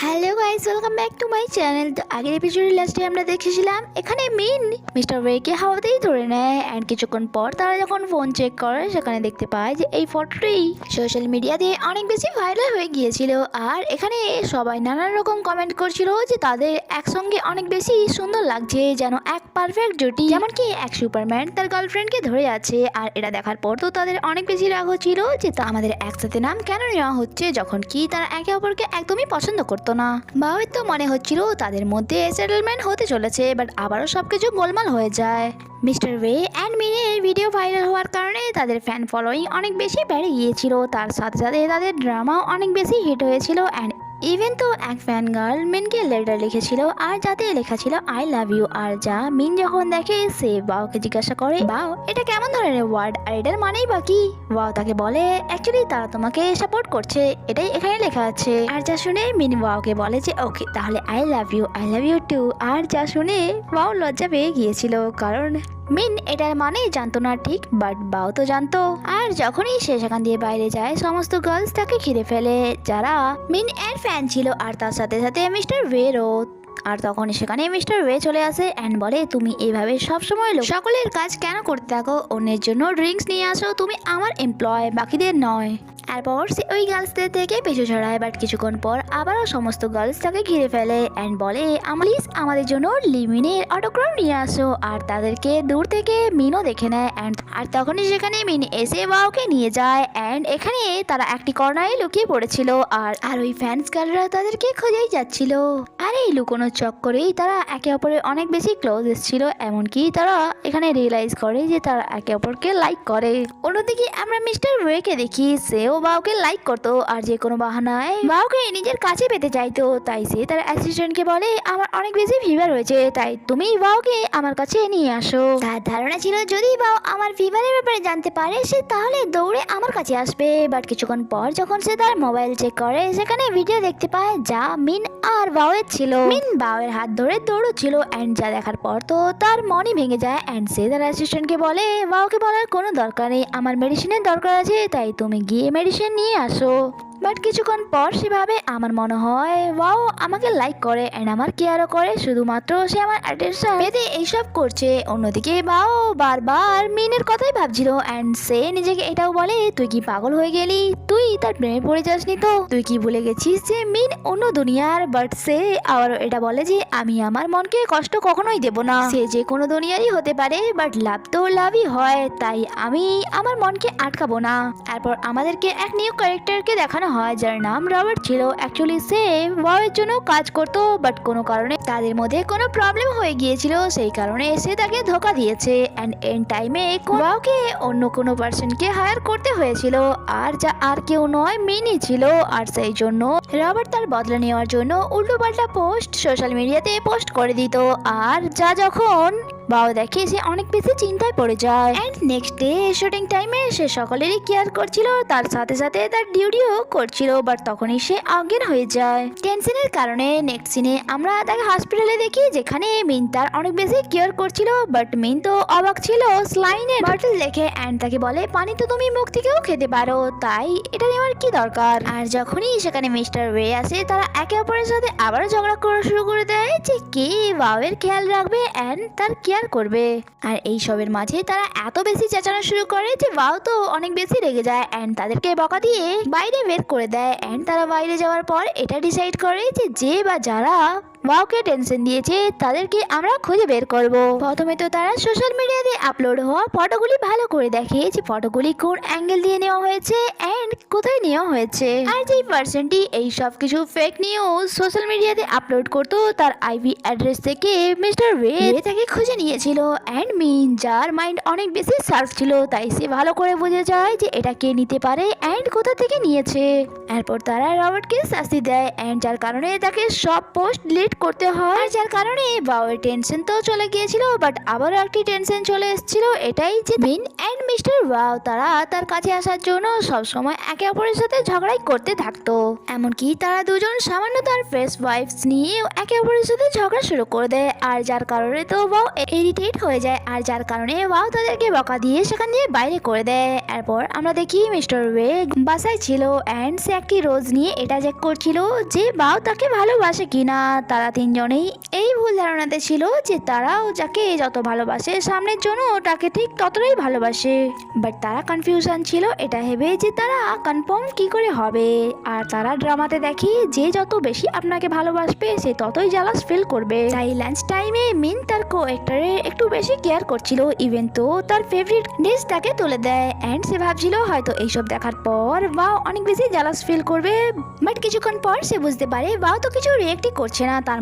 Hello guys, welcome back to my channel. তো আগের এপিসোডের লাস্টে আমরা দেখেছিলাম এখানে মিন মিস্টার ওয়েকে হাওয়াতেই ধরে নেয় অ্যান্ড কিছুক্ষণ পর তারা যখন ফোন চেক করে সেখানে দেখতে পায় যে এই ফটোটি সোশ্যাল মিডিয়াতে অনেক বেশি ভাইরাল হয়ে গিয়েছিল। আর এখানে সবাই নানান রকম কমেন্ট করছিল যে তাদের একসঙ্গে অনেক বেশি সুন্দর লাগছে, যেন এক পারফেক্ট জুটি, যেমনকি এক সুপারম্যান তার গার্লফ্রেন্ডকে ধরে আছে। আর এটা দেখার পর তো তাদের অনেক বেশি রাগ হচ্ছিল যে তা আমাদের একসাথে নাম কেন নেওয়া হচ্ছে, যখন কি তারা একে অপরকে একদমই পছন্দ করতো না। বাবার তো মনে হচ্ছিল তাদের মধ্যে সেটেলমেন্ট হতে চলেছে, বাট আবারও সবকিছু গোলমাল হয়ে যায়। মিস্টার ওয়ে অ্যান্ড মিনের ভিডিও ভাইরাল হওয়ার কারণে তাদের ফ্যান ফলোয়িং অনেক বেশি বেড়ে গিয়েছিল, তার সাথে সাথে তাদের ড্রামাও অনেক বেশি হিট হয়েছিল। অ্যান্ড ইভেন তো এক ফ্যান গার্ল মিনকে লেটার লিখেছিল, আর যাতে লেখা ছিল আই লাভ ইউ। আর যা মিন যখন দেখে সে বাওকে জিজ্ঞাসা করে, বাও এটা কেমন ধরনের ওয়ার্ড, আর এটার মানেই বা কি? বাও তাকে বলে অ্যাকচুয়ালি তারা তোমাকে সাপোর্ট করছে, এটাই এখানে লেখা আছে। আর যা শুনে মিন বাওকে বলে যে ওকে তাহলে আই লাভ ইউ টু। আর যা শুনে বাও লজ্জা পেয়ে গিয়েছিল, কারণ মিন এটার মানেই জানতো না ঠিক, বাট বাও তো জানতো। আর যখনই সে সেখান দিয়ে বাইরে যায় সমস্ত গার্লস তাকে ঘিরে ফেলে যারা মিন এর ফ্যান ছিল, আর তার সাথে সাথে মিস্টার ওয়েরও। আর তখন সেখানে মিস্টার ওয়ে চলে আসে অ্যান্ড বলে, তুমি এইভাবে সবসময় সকলের কাজ কেন করতে থাকো, অন্যের জন্য ড্রিঙ্কস নিয়ে আসো, তুমি আমার এমপ্লয় বাকিদের নয়। এরপর সে ওই গার্লসদের থেকে পিছু ছড়ায়, বাট কিছুক্ষণ পর আবারও সমস্ত গার্লস তাকে ঘিরে ফেলে অ্যান্ড বলে, প্লিজ আমাদের জন্য লিমিনের অটোগ্রাফ নিয়ে আসো। আর তাদেরকে দূর থেকে মিনও দেখে নেয় আর তখনই সেখানে মিন এসে বাওকে নিয়ে যায় অ্যান্ড এখানে তারা একটি কর্নারে লুকিয়ে পড়েছিল। আর ওই ফ্যান্স গার্লরা তাদেরকে খোঁজেই যাচ্ছিল। আর এই লুকোনোর চক্করেই তারা একে অপরের অনেক বেশি ক্লোজ এসেছিল, এমনকি তারা এখানে রিয়েলাইজ করে যে তারা একে অপরকে লাইক করে। অন্যদিকে আমরা মিস্টার ওয়েকে দেখি সেও বাওকে লাইক করতো, আর যে কোনো বাহানায় বাওকে নিজের কাছে পেতে চাইতো। তাই সে তার অ্যাসিস্ট্যান্টকে বলে, আমার অনেক বেশি ফিভার হয়েছে, তাই তুমি বাওকে আমার কাছে নিয়ে আসো। তার ধারণা ছিল যদি বাও আমার ফিভারের ব্যাপারে জানতে পারে সে তাহলে দৌড়ে আমার কাছে আসবে। বাট কিছুক্ষণ পর যখন সে তার মোবাইল চেক করে সেখানে ভিডিও দেখতে পায় যা মিন আর বাওয়ের ছিল। মিন বাওয়ের হাত ধরে দৌড়চ্ছিল অ্যান্ড যা দেখার পর তো তার মনই ভেঙে যায় অ্যান্ড সে তার অ্যাসিস্ট্যান্টকে বলে, বাওকে বলার কোনো দরকার নেই, আমার মেডিসিনের দরকার আছে, তাই তুমি গিয়ে মেডিসিন নিয়ে আসো। বাট কিছুক্ষণ পর সেভাবে আমার মনে হয় ওয়াও আমাকে লাইক করে অ্যান্ড আমার কেয়ারও করে, শুধুমাত্র সে আমার অ্যাটেনশন পেতে এইসব করছে। অন্যদিকে বাও বারবার মিনের কথাই ভাবছিল অ্যান্ড সে নিজেকে এটাও বলে, তুই কি পাগল হয়ে গেলি, তুই তার প্রেমে পড়ে যাসনি তো, তুই কি ভুলে গেছিস যে মিন অন্য দুনিয়ার। বাট সে আবার এটা বলে যে আমি আমার মনকে কষ্ট কখনোই দেব না, সে যে কোনো দুনিয়ারই হতে পারে, বাট লাভ তো লাভই হয়, তাই আমি আমার মনকে আটকাবো না। তারপর আমাদেরকে এক নিউ ক্যারেক্টারকে দেখানো হয় যার নাম রবার্ট ছিল। অ্যাকচুয়ালি সে ওয়াওয়ের জন্য কাজ করতো, বাট কোনো কারণে তাদের মধ্যে কোনো প্রবলেম হয়ে গিয়েছিল, সেই কারণে সে তাকে ধোকা দিয়েছে অ্যান্ড এন্ড টাইমে ওয়াওকে অন্য কোনো পার্সনকে হায়ার করতে হয়েছিল, আর যা আর কেউ নয় মিনি ছিল। আর সেই জন্য রবার্ট তার বদলা নেওয়ার জন্য উল্টোপাল্টা পোস্ট সোশ্যাল মিডিয়াতে পোস্ট করে দিত। আর যা যখন বাও দেখে সে অনেক বেশি চিন্তায় পড়ে যায় অ্যান্ড নেক্সট ডে শুটিং টাইমে সে সকলেরই কেয়ার করছিল, তার সাথে সাথে তার ডিউটিও করছিল, বাট তখনই সে অজ্ঞান হয়ে যায় টেনশনের কারণে। নেক্সট সিনে আমরা তাকে হসপিটালে দেখি যেখানে মিন তার অনেক বেশি কেয়ার করছিল, বাট মিন তো অবাক ছিল স্লাইনের বটল দেখে অ্যান্ড তাকে বলে, পানি তো তুমি মুখ থেকেও খেতে পারো, তাই এটা নেওয়ার কি দরকার। আর যখনই সেখানে মিস্টার ওয়ে আসে তারা একে অপরের সাথে আবারও ঝগড়া করা শুরু করে দেয় যে কে বাওয়ের খেয়াল রাখবে অ্যান্ড তার কেয়ার করবে। আর এই সবের মাঝে তারা এত বেশি চেঁচানো শুরু করে যে বাও তো অনেক বেশি রেগে যায় অ্যান্ড তাদেরকে বকা দিয়ে বাইরে বের করে দেয় অ্যান্ড তারা বাইরে যাওয়ার পর এটা ডিসাইড করে যে বা যারা বাওকে টেনশন দিয়েছে তাদেরকে আমরা খুঁজে বের করব। প্রথমে তো তারা সোশ্যাল মিডিয়াতে আপলোড হওয়া ফটোগুলি ভালো করে দেখে যে ফটোগুলি কোন অ্যাঙ্গেল দিয়ে নেওয়া হয়েছে অ্যান্ড কোথায় নেওয়া হয়েছে। আর যেই পার্সনটি এই সব কিছু ফেক নিউজ সোশ্যাল মিডিয়াতে আপলোড করতো তার আইপি অ্যাড্রেস থেকে মিস্টার ওয়ে তাকে খুঁজে নিয়েছিল অ্যান্ড মিন যার মাইন্ড অনেক বেশি শার্প ছিল, তাই সে ভালো করে বুঝে যায় যে এটা কে নিতে পারে অ্যান্ড কোথা থেকে নিয়েছে। এরপর তারা রবার্টকে শাস্তি দেয় অ্যান্ড যার কারণে তাকে সব পোস্ট ডিলিট ক্রিয়েট করতে হয়, আর যার কারণে বাউয়ের টেনশন তো চলে গিয়েছিল, বাট আবারও একটি টেনশন চলে এসেছিল, এটাই যে মিন অ্যান্ড মিস্টার ওয়াও তারা তার কাছে আসার জন্য সবসময় একে অপরের সাথে ঝগড়াই করতে থাকতো। এমনকি তারা দুজন সামান্য তার ফ্রেশ ওয়াইফস নিয়ে একে অপরের সাথে ঝগড়া শুরু করে দেয়, আর যার কারণে তো ওয়াও ইরিটেট হয়ে যায়, আর যার কারণে ওয়াও তাদেরকে বকা দিয়ে সেখান দিয়ে বাইরে করে দেয়। এরপর আমরা দেখি মিস্টার ওয়ে বাসায় ছিল অ্যান্ড সে একটি রোজ নিয়ে এটা চেক করছিল যে ওয়াও তাকে ভালোবাসে কিনা। তারা তিনজনেই এই ভুল ধারণাতে ছিল যে তারাও যাকে যত ভালোবাসে সামনের জন্য তাকে ঠিক ততটাই ভালোবাসে, বাট তারা কনফিউশন ছিল এটা ভেবে যে তারা কনফার্ম কি করে হবে। আর তারা ড্রামাতে দেখি যে যত বেশি আপনাকে ভালোবাসবে সে ততই জালাস ফিল করবে। তাই লাঞ্চ টাইমে মিন তার কো অ্যাক্টরের একটু বেশি কেয়ার করছিল, ইভেন তো তার ফেভারিট ডিশ তাকে তুলে দেয় অ্যান্ড সে ভাবছিল হয়তো এইসব দেখার পর ওয়াও অনেক বেশি জালাস ফিল করবে, বাট কিছুক্ষণ পর সে বুঝতে পারে ওয়াও তো কিছু রিয়েক্টই করছে না, তার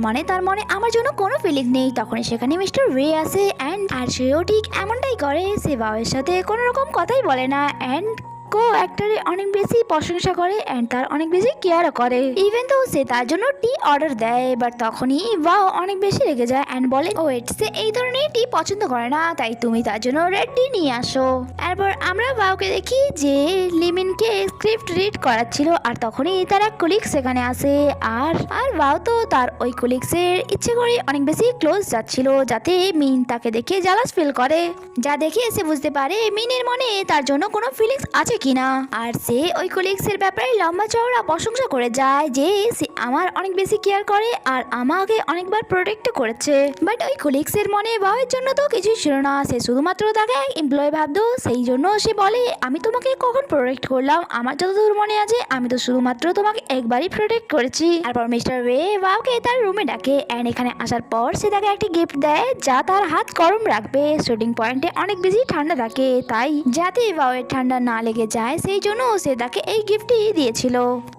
মনে আমার জন্য কোনো ফিলিং নেই। তখন সেখানে মিস্টার ওয়ে আসে অ্যান্ড আর সেও ঠিক এমনটাই করে, সে ওয়াওয়ের সাথে কোনো রকম কথাই বলে না অ্যান্ড কো অ্যাক্টরে অনেক বেশি প্রশংসা করে অ্যান্ড তার অনেক বেশি কেয়ারও করে, ইভেন তো সে তার জন্য টি অর্ডার দেয়, বাট তখনই ওয়াও অনেক বেশি রেগে যায় অ্যান্ড বলে ওয়েট সে এই ধরনের টি পছন্দ করে না, তাই তুমি তার জন্য রেড টি নিয়ে আসো। এরপর আমরা ওয়াওকে দেখি যে লিমিনকে স্ক্রিপ্ট রিড করাচ্ছিল, আর তখনই তার এক কলিগ সেখানে আসে, আর ওয়াও তো তার ওই কলিগসের ইচ্ছে করে অনেক বেশি ক্লোজ যাচ্ছিল যাতে মিন তাকে দেখে জালাস ফিল করে, যা দেখে সে বুঝতে পারে মিনের মনে তার জন্য কোনো ফিলিংস আছে কিনা। আর সে ওই কলিগসের ব্যাপারে লম্বা চওড়া প্রশংসা করে যায় যে সে আমার অনেক বেশি কেয়ার করে আর আমাকে অনেকবার প্রোটেক্ট করেছে, বাট ওই কলিগসের মনে ওয়াওয়ের জন্য তো কিছুই ছিল না, সে শুধুমাত্র তাকে এমপ্লয় ভাবতো, সেই জন্য সে বলে আমি তোমাকে কখন প্রোটেক্ট করলাম, আমার যতদূর মনে আছে আমি তো শুধুমাত্র তোমাকে একবারই প্রোটেক্ট করেছি। তারপর মিস্টার ওয়ে ওয়াওকে তার রুমে ডাকে অ্যান্ড এখানে আসার পর সে তাকে একটি গিফট দেয় যা তার হাত গরম রাখবে, শুটিং পয়েন্টে অনেক বেশি ঠান্ডা থাকে, তাই যাতে ওয়াওয়ের ঠান্ডা না লেগে যায় সেই জন্য সে তাকে এই গিফটটি দিয়েছিল।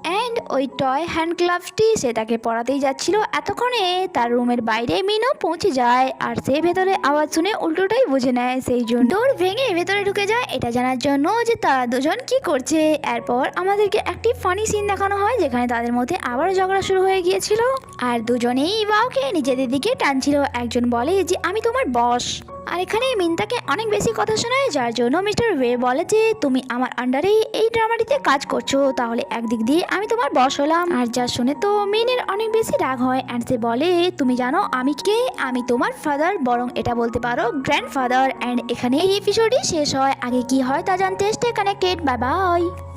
অ্যান্ড ওই টয় হ্যান্ড গ্লাভসটি সে তাকে পরাতেই যাচ্ছিল, এতক্ষণে তার রুমের বাইরে মিনও পৌঁছে যায়, আর সে ভেতরে আওয়াজ শুনে উল্টোটাই বুঝে নেয়, সেই জন্য ডোর ভেঙে ভেতরে ঢুকে যায় এটা জানার জন্য যে তারা দুজন কি করছে। এরপর আমাদেরকে একটি ফানি সিন দেখানো হয় যেখানে তাদের মধ্যে আবার ঝগড়া শুরু হয়ে গিয়েছিল, আর দুজনেই ওয়াওকে নিজেদের দিকে টানছিল, একজন বলে যে আমি তোমার বস, আর এখানে মিন তাকে অনেক বেশি কথা শোনায়, যার জন্য মিস্টার ওয়ে বলে যে তুমি আমার আন্ডারে এই ড্রামাটিতে কাজ করছো, তাহলে একদিক দিয়ে আমি তোমার বস হলাম। আর যা শুনে তো মিনের অনেক বেশি রাগ হয় অ্যান্ড সে বলে তুমি জানো আমি কে, আমি তোমার ফাদার, বরং এটা বলতে পারো গ্র্যান্ডফাদার। অ্যান্ড এখানে এই এপিসোডই শেষ হয়, আগে কি হয় তা জানতে স্টে কানেক্টেড, বাই বাই।